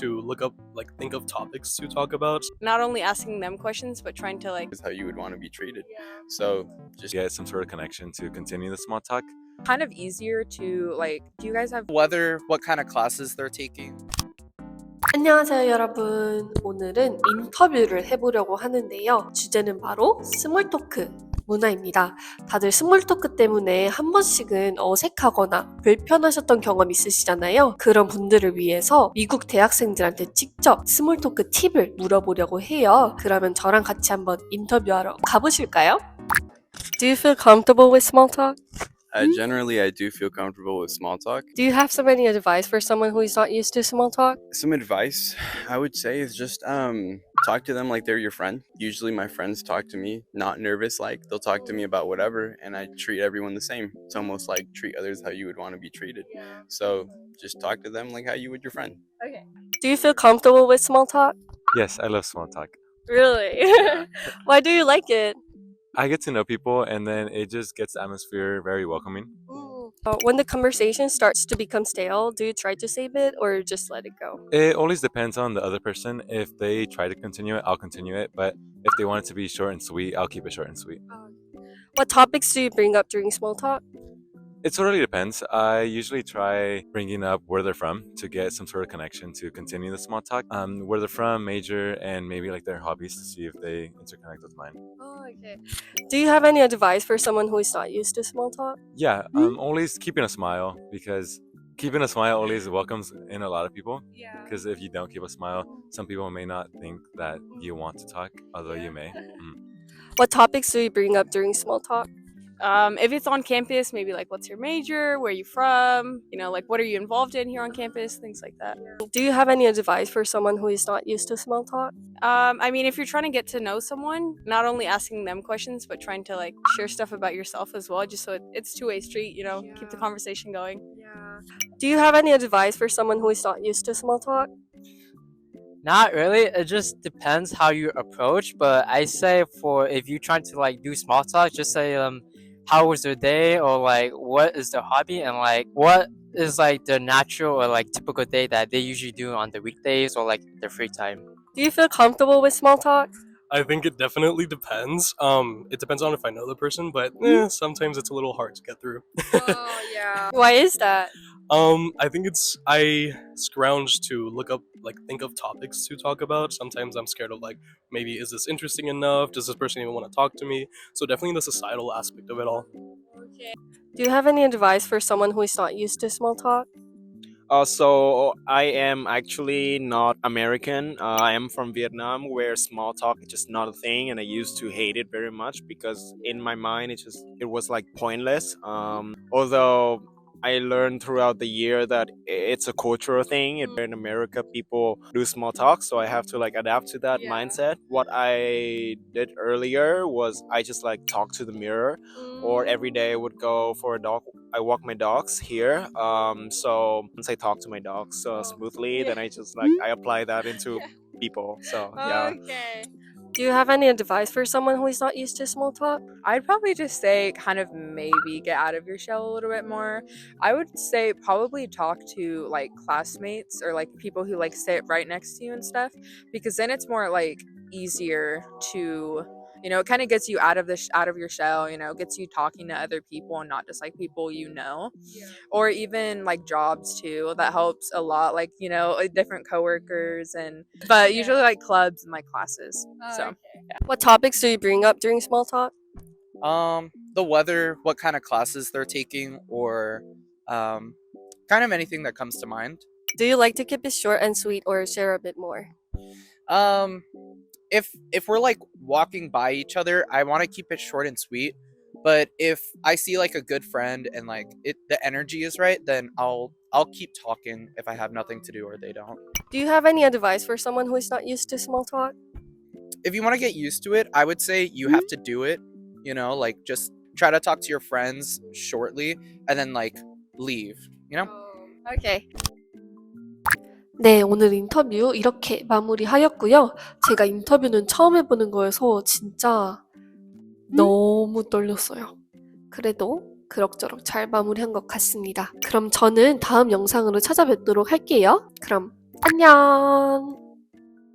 to look up, think of topics to talk about. Not only asking them questions, but trying to Is how you would want to be treated. So just get some sort of connection to continue the small talk. kind of easier to do you guys have whether what kind of classes they're taking. 안녕하세요 여러분. 오늘은 인터뷰를 해보려고 하는데요. 주제는 바로 스몰토크 문화입니다. 다들 스몰토크 때문에 한 번씩은 어색하거나 불편하셨던 경험 있으시잖아요. 그런 분들을 위해서 미국 대학생들한테 직접 스몰토크 팁을 물어보려고 해요. 그러면 저랑 같이 한번 인터뷰하러 가보실까요? Do you feel comfortable with small talk? Generally, I do feel comfortable with small talk. Do you have any advice for someone who is not used to small talk? Some advice I would say is just talk to them like they're your friend. Usually my friends talk to me not nervous, like they'll talk to me about whatever, and I treat everyone the same. It's almost like treat others how you would want to be treated. So just talk to them like how you would your friend. Okay. Do you feel comfortable with small talk? Yes, I love small talk. Really? Why do you like it? I get to know people and then it just gets the atmosphere very welcoming. When the conversation starts to become stale, do you try to save it or just let it go? It always depends on the other person. If they try to continue it, I'll continue it. But if they want it to be short and sweet, I'll keep it short and sweet. What topics do you bring up during small talk? It totally depends. I usually try bringing up where they're from to get some sort of connection to continue the small talk. Where they're from, major, and maybe like their hobbies to see if they interconnect with mine. Oh, okay. Do you have any advice for someone who is not used to small talk? Yeah, always keeping a smile because keeping a smile always welcomes in a lot of people. Yeah. Because if you don't keep a smile, some people may not think that you want to talk, although you may. What topics do you bring up during small talk? If it's on campus, maybe what's your major, where are you from, what are you involved in here on campus, things like that. Do you have any advice for someone who is not used to small talk? If you're trying to get to know someone, not only asking them questions, but trying to share stuff about yourself as well, just so it's two-way street, keep the conversation going. Do you have any advice for someone who is not used to small talk? Not really. It just depends how you approach. But I say if you're trying to do small talk, just say how was their day, or what is their hobby, and what is the natural or typical day that they usually do on the weekdays or their free time. Do you feel comfortable with small talk? I think it definitely depends. It depends on if I know the person, but sometimes it's a little hard to get through. Oh, yeah. Why is that? I think I scrounge to look up, think of topics to talk about. Sometimes I'm scared of, maybe is this interesting enough? Does this person even want to talk to me? So definitely the societal aspect of it all. Okay. Do you have any advice for someone who is not used to small talk? So I am actually not American. I am from Vietnam, where small talk is just not a thing, and I used to hate it very much because in my mind it was pointless. Although I learned throughout the year that it's a cultural thing. In America, people do small talk, so I have to adapt to that mindset. What I did earlier was I just talk to the mirror, or every day I would go for a dog. I walk my dogs here. So once I talk to my dogs smoothly, then I just I apply that into people. So yeah. Okay. Do you have any advice for someone who is not used to small talk? I'd probably just say kind of maybe get out of your shell a little bit more. I would say probably talk to classmates or people who sit right next to you and stuff, because then it's more easier to it kind of gets you out of your shell, gets you talking to other people and not just people or even jobs too. That helps a lot, different coworkers but usually clubs and classes. So What topics do you bring up during small talk? The weather, what kind of classes they're taking, or kind of anything that comes to mind. Do you like to keep it short and sweet or share a bit more? If we're walking by each other, I want to keep it short and sweet. But if I see a good friend and the energy is right, then I'll keep talking if I have nothing to do or they don't. Do you have any advice for someone who is not used to small talk? If you want to get used to it, I would say you have to do it. Just try to talk to your friends shortly and then leave. Okay. 네, 오늘 인터뷰 이렇게 마무리하였고요. 제가 인터뷰는 처음 해보는 거여서 진짜 너무 떨렸어요. 그래도 그럭저럭 잘 마무리한 것 같습니다. 그럼 저는 다음 영상으로 찾아뵙도록 할게요. 그럼 안녕!